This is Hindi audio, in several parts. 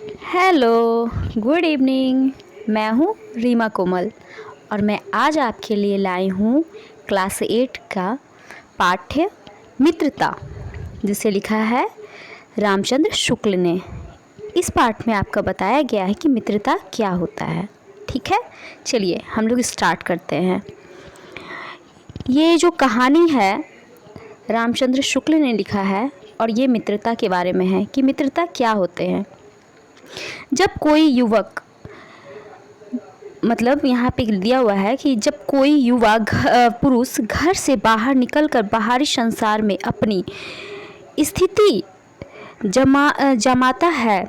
Hello, good evening. मैं हूँ रीमा कोमल और मैं आज आपके लिए लाई हूँ क्लास 8 का पाठ्य मित्रता, जिसे लिखा है रामचंद्र शुक्ल ने। इस पाठ में आपका बताया गया है कि मित्रता क्या होता है। ठीक है, चलिए हम लोग स्टार्ट करते हैं। ये जो कहानी है रामचंद्र शुक्ल ने लिखा है और ये मित्रता के बारे में है कि मित्रता क्या होते हैं। जब कोई युवक, मतलब यहाँ पे दिया हुआ है कि जब कोई युवा पुरुष घर से बाहर निकलकर बाहरी संसार में अपनी स्थिति जमाता है,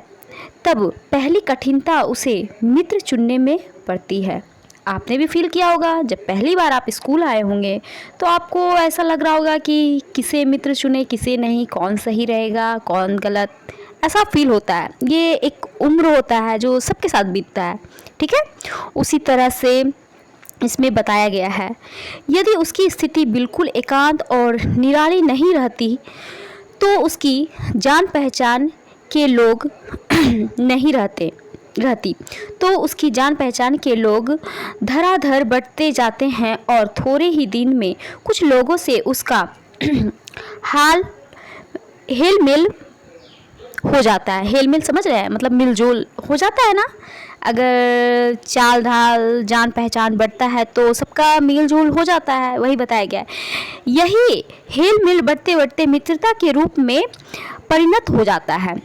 तब पहली कठिनता उसे मित्र चुनने में पड़ती है। आपने भी फील किया होगा, जब पहली बार आप स्कूल आए होंगे तो आपको ऐसा लग रहा होगा कि किसे मित्र चुने किसे नहीं, कौन सही रहेगा कौन गलत, ऐसा फील होता है। ये एक उम्र होता है जो सबके साथ बीतता है, ठीक है। उसी तरह से इसमें बताया गया है, यदि उसकी स्थिति बिल्कुल एकांत और निराली नहीं रहती तो उसकी जान पहचान के लोग नहीं रहती तो उसकी जान पहचान के लोग धराधर बढ़ते जाते हैं और थोड़े ही दिन में कुछ लोगों से उसका हेल मेल हो जाता है। हेल मेल समझ रहे हैं, मतलब मिलजोल हो जाता है ना। अगर चाल ढाल जान पहचान बढ़ता है तो सबका मेल जोल हो जाता है, वही बताया गया है। यही हेल मेल बढ़ते बढ़ते मित्रता के रूप में परिणत हो जाता है,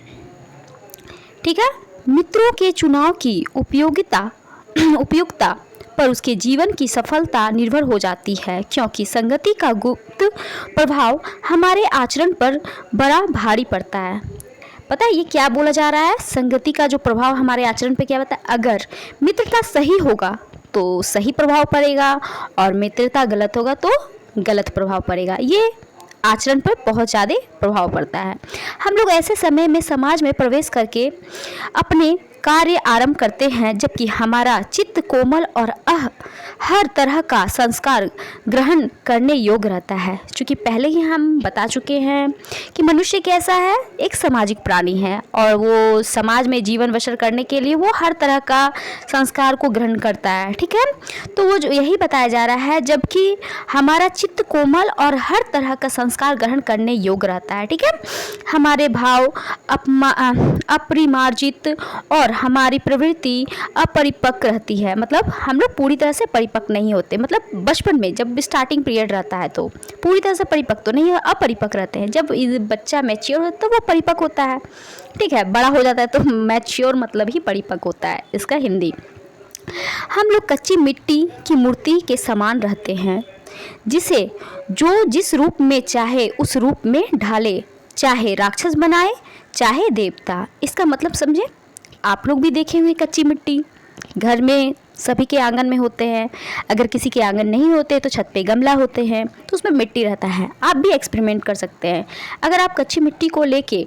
ठीक है। मित्रों के चुनाव की उपयुक्तता पर उसके जीवन की सफलता निर्भर हो जाती है, क्योंकि संगति का गुप्त प्रभाव हमारे आचरण पर बड़ा भारी पड़ता है। पता है ये क्या बोला जा रहा है? संगति का जो प्रभाव हमारे आचरण पे क्या होता है। अगर मित्रता सही होगा तो सही प्रभाव पड़ेगा और मित्रता गलत होगा तो गलत प्रभाव पड़ेगा। ये आचरण पर बहुत ज़्यादा प्रभाव पड़ता है। हम लोग ऐसे समय में समाज में प्रवेश करके अपने कार्य आरंभ करते हैं जबकि हमारा चित्त कोमल और हर तरह का संस्कार ग्रहण करने योग्य रहता है। क्योंकि पहले ही हम बता चुके हैं कि मनुष्य कैसा है, एक सामाजिक प्राणी है और वो समाज में जीवन बसर करने के लिए वो हर तरह का संस्कार को ग्रहण करता है, ठीक है। तो वो जो यही बताया जा रहा है, जबकि हमारा चित्त कोमल और हर तरह का संस्कार ग्रहण करने योग्य रहता है, ठीक है। हमारे भाव अपरिमार्जित और हमारी प्रवृत्ति अपरिपक्व रहती है, मतलब हम लोग पूरी तरह से परिपक्व नहीं होते। मतलब बचपन में जब स्टार्टिंग पीरियड रहता है तो पूरी तरह से परिपक्व तो नहीं, अपरिपक्व रहते हैं। जब बच्चा मैच्योर होता है तो वो परिपक्व होता है, ठीक है। बड़ा हो जाता है तो मैच्योर मतलब ही परिपक्व होता है, इसका हिंदी। हम लोग कच्ची मिट्टी की मूर्ति के समान रहते हैं, जिसे जो जिस रूप में चाहे उस रूप में ढाले, चाहे राक्षस बनाए चाहे देवता। इसका मतलब समझे, आप लोग भी देखे होंगे कच्ची मिट्टी घर में सभी के आंगन में होते हैं। अगर किसी के आंगन नहीं होते तो छत पे गमला होते हैं तो उसमें मिट्टी रहता है। आप भी एक्सपेरिमेंट कर सकते हैं। अगर आप कच्ची मिट्टी को लेके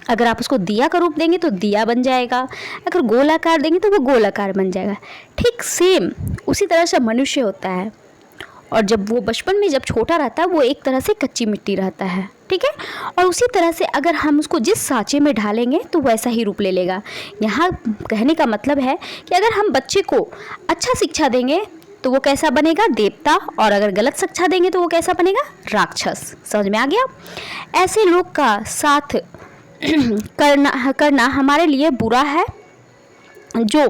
अगर आप उसको दिया का रूप देंगे तो दिया बन जाएगा, अगर गोलाकार देंगे तो वो गोलाकार बन जाएगा। ठीक सेम उसी तरह से मनुष्य होता है, और जब वो बचपन में जब छोटा रहता है वो एक तरह से कच्ची मिट्टी रहता है, ठीक है। और उसी तरह से अगर हम उसको जिस साँचे में ढालेंगे तो वैसा ही रूप ले लेगा। यहाँ कहने का मतलब है कि अगर हम बच्चे को अच्छा शिक्षा देंगे तो वो कैसा बनेगा, देवता, और अगर गलत शिक्षा देंगे तो वो कैसा बनेगा, राक्षस। समझ में आ गया। ऐसे लोग का साथ करना हमारे लिए बुरा है जो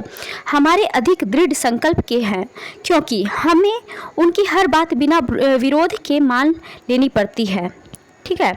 हमारे अधिक दृढ़ संकल्प के हैं, क्योंकि हमें उनकी हर बात बिना विरोध के मान लेनी पड़ती है, ठीक है।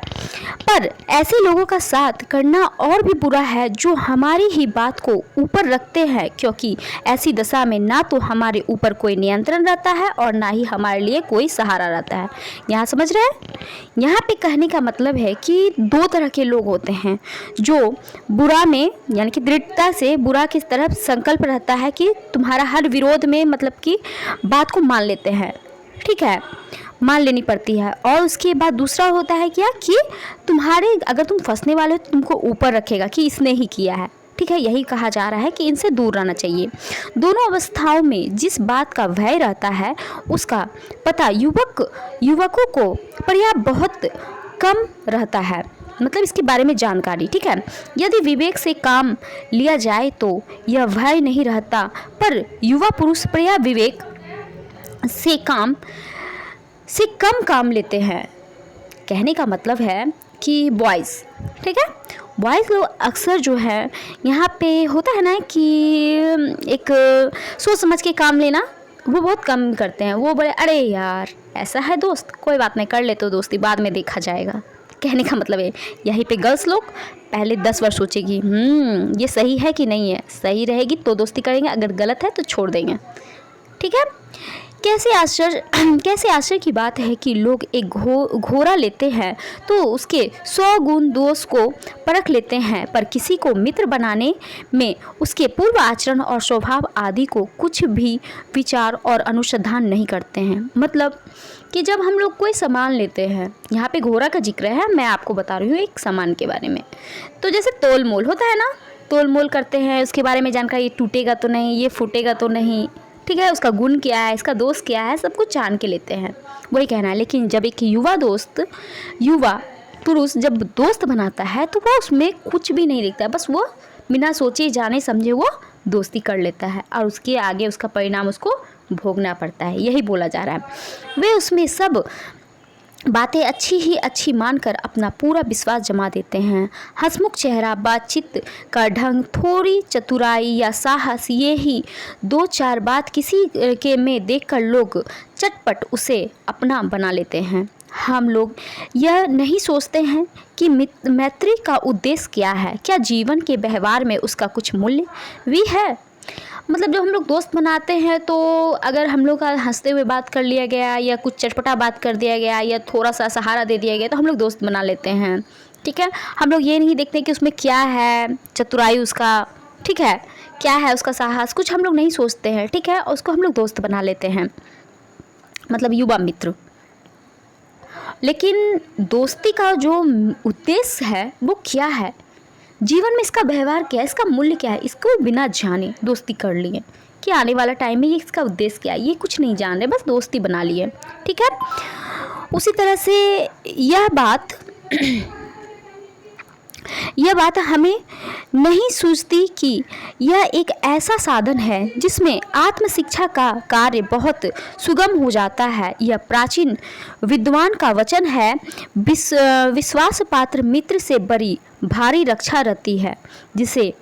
पर ऐसे लोगों का साथ करना और भी बुरा है जो हमारी ही बात को ऊपर रखते हैं, क्योंकि ऐसी दशा में ना तो हमारे ऊपर कोई नियंत्रण रहता है और ना ही हमारे लिए कोई सहारा रहता है। यहाँ समझ रहे हैं, यहाँ पे कहने का मतलब है कि दो तरह के लोग होते हैं, जो बुरा में यानी कि दृढ़ता से बुरा की तरफ संकल्प रहता है कि तुम्हारा हर विरोध में मतलब कि बात को मान लेते हैं, ठीक है, मान लेनी पड़ती है। और उसके बाद दूसरा होता है क्या कि तुम्हारे अगर तुम फंसने वाले हो तो तुमको ऊपर रखेगा कि इसने ही किया है, ठीक है। यही कहा जा रहा है कि इनसे दूर रहना चाहिए। दोनों अवस्थाओं में जिस बात का भय रहता है उसका पता युवकों को पर्याप्त बहुत कम रहता है। मतलब इसके बारे में जानकारी, ठीक है। यदि विवेक से काम लिया जाए तो यह भय नहीं रहता, पर युवा पुरुष प्रायः विवेक से कम काम लेते हैं। कहने का मतलब है कि बॉयज़, ठीक है, बॉयज़ लोग अक्सर जो है यहाँ पे होता है ना कि एक सोच समझ के काम लेना वो बहुत कम करते हैं। वो बोले अरे यार ऐसा है दोस्त, कोई बात नहीं, कर ले तो दोस्ती, बाद में देखा जाएगा। कहने का मतलब है यहीं पे गर्ल्स लोग पहले 10 बार सोचेगी ये सही है कि नहीं है, सही रहेगी तो दोस्ती करेंगे, अगर गलत है तो छोड़ देंगे, ठीक है। कैसे आश्चर्य की बात है कि लोग एक घोड़ा लेते हैं तो उसके 100 गुण दोष को परख लेते हैं, पर किसी को मित्र बनाने में उसके पूर्व आचरण और स्वभाव आदि को कुछ भी विचार और अनुसंधान नहीं करते हैं। मतलब कि जब हम लोग कोई सामान लेते हैं, यहाँ पे घोड़ा का जिक्र है, मैं आपको बता रही हूँ एक सामान के बारे में। तो जैसे तोल मोल होता है ना, तोल मोल करते हैं, उसके बारे में जानकारी, ये टूटेगा तो नहीं, ये फूटेगा तो नहीं, ठीक है, उसका गुण क्या है, इसका दोष क्या है, सब कुछ जान के लेते हैं, वही कहना है। लेकिन जब एक युवा पुरुष जब दोस्त बनाता है तो वो उसमें कुछ भी नहीं देखता, बस वो बिना सोचे जाने समझे वो दोस्ती कर लेता है और उसके आगे उसका परिणाम उसको भोगना पड़ता है, यही बोला जा रहा है। वे उसमें सब बातें अच्छी मानकर अपना पूरा विश्वास जमा देते हैं। हंसमुख चेहरा, बातचीत का ढंग, थोड़ी चतुराई या साहस, ये ही 2-4 बात किसी के में देखकर लोग चटपट उसे अपना बना लेते हैं। हम लोग यह नहीं सोचते हैं कि मैत्री का उद्देश्य क्या है, क्या जीवन के व्यवहार में उसका कुछ मूल्य भी है। मतलब जब हम लोग दोस्त बनाते हैं तो अगर हम लोग का हंसते हुए बात कर लिया गया या कुछ चटपटा बात कर दिया गया या थोड़ा सा सहारा दे दिया गया तो हम लोग दोस्त बना लेते हैं, ठीक है। हम लोग ये नहीं देखते कि उसमें क्या है चतुराई उसका, ठीक है, क्या है उसका साहस, कुछ हम लोग नहीं सोचते हैं, ठीक है, उसको हम लोग दोस्त बना लेते हैं, मतलब युवा मित्र। लेकिन दोस्ती का जो उद्देश्य है वो क्या है, जीवन में इसका व्यवहार क्या है, इसका मूल्य क्या है, इसको बिना जाने दोस्ती कर लिए कि आने वाला टाइम में ये इसका उद्देश्य क्या है, ये कुछ नहीं जान रहे, बस दोस्ती बना लिए, ठीक है। उसी तरह से यह बात हमें नहीं सूझती कि यह एक ऐसा साधन है जिसमें आत्म शिक्षा का कार्य बहुत सुगम हो जाता है। यह प्राचीन विद्वान का वचन है, विश्वास पात्र मित्र से बड़ी भारी रक्षा रहती है। जिसे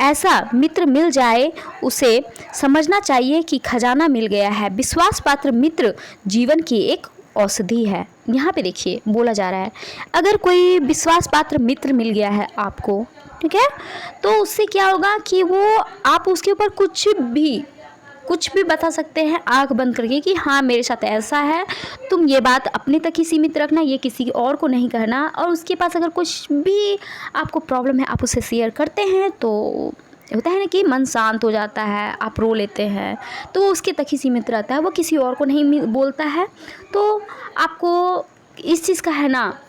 ऐसा मित्र मिल जाए उसे समझना चाहिए कि खजाना मिल गया है। विश्वास पात्र मित्र जीवन की एक औषधि है। यहाँ पे देखिए बोला जा रहा है, अगर कोई विश्वास पात्र मित्र मिल गया है आपको, ठीक है, तो उससे क्या होगा कि वो आप उसके ऊपर कुछ भी बता सकते हैं आंख बंद करके कि हाँ मेरे साथ ऐसा है, तुम ये बात अपने तक ही सीमित रखना, ये किसी और को नहीं कहना। और उसके पास अगर कुछ भी आपको प्रॉब्लम है आप उससे शेयर करते हैं तो होता है ना कि मन शांत हो जाता है, आप रो लेते हैं, तो वो उसके तक ही सीमित रहता है, वो किसी और को नहीं बोलता है। तो आपको इस चीज़ का है ना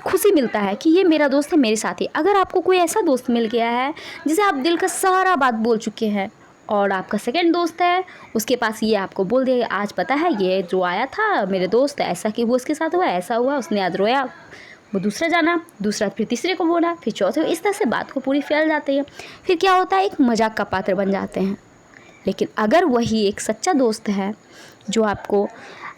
खुशी मिलता है कि ये मेरा दोस्त है, मेरे साथ ही। अगर आपको कोई ऐसा दोस्त मिल गया है जिसे आप दिल का सारा बात बोल चुके हैं और आपका सेकंड दोस्त है, उसके पास ये आपको बोल दिया आज पता है ये जो आया था मेरे दोस्त ऐसा कि वो उसके साथ हुआ, ऐसा हुआ, उसने आज रोया, वो दूसरा जाना, दूसरा फिर तीसरे को बोला, फिर चौथे, इस तरह से बात को पूरी फैल जाती है। फिर क्या होता है, एक मजाक का पात्र बन जाते हैं। लेकिन अगर वही एक सच्चा दोस्त है जो आपको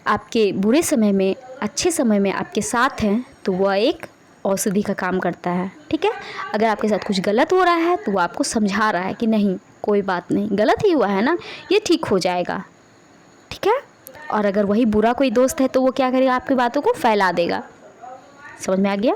आपके बुरे समय में अच्छे समय में आपके साथ हैं, तो वह एक औषधि का काम करता है, ठीक है। अगर आपके साथ कुछ गलत हो रहा है तो वो आपको समझा रहा है कि नहीं कोई बात नहीं, गलत ही हुआ है ना, ये ठीक हो जाएगा, ठीक है। और अगर वही बुरा कोई दोस्त है तो वो क्या करेगा, आपकी बातों को फैला देगा। समझ में आ गया।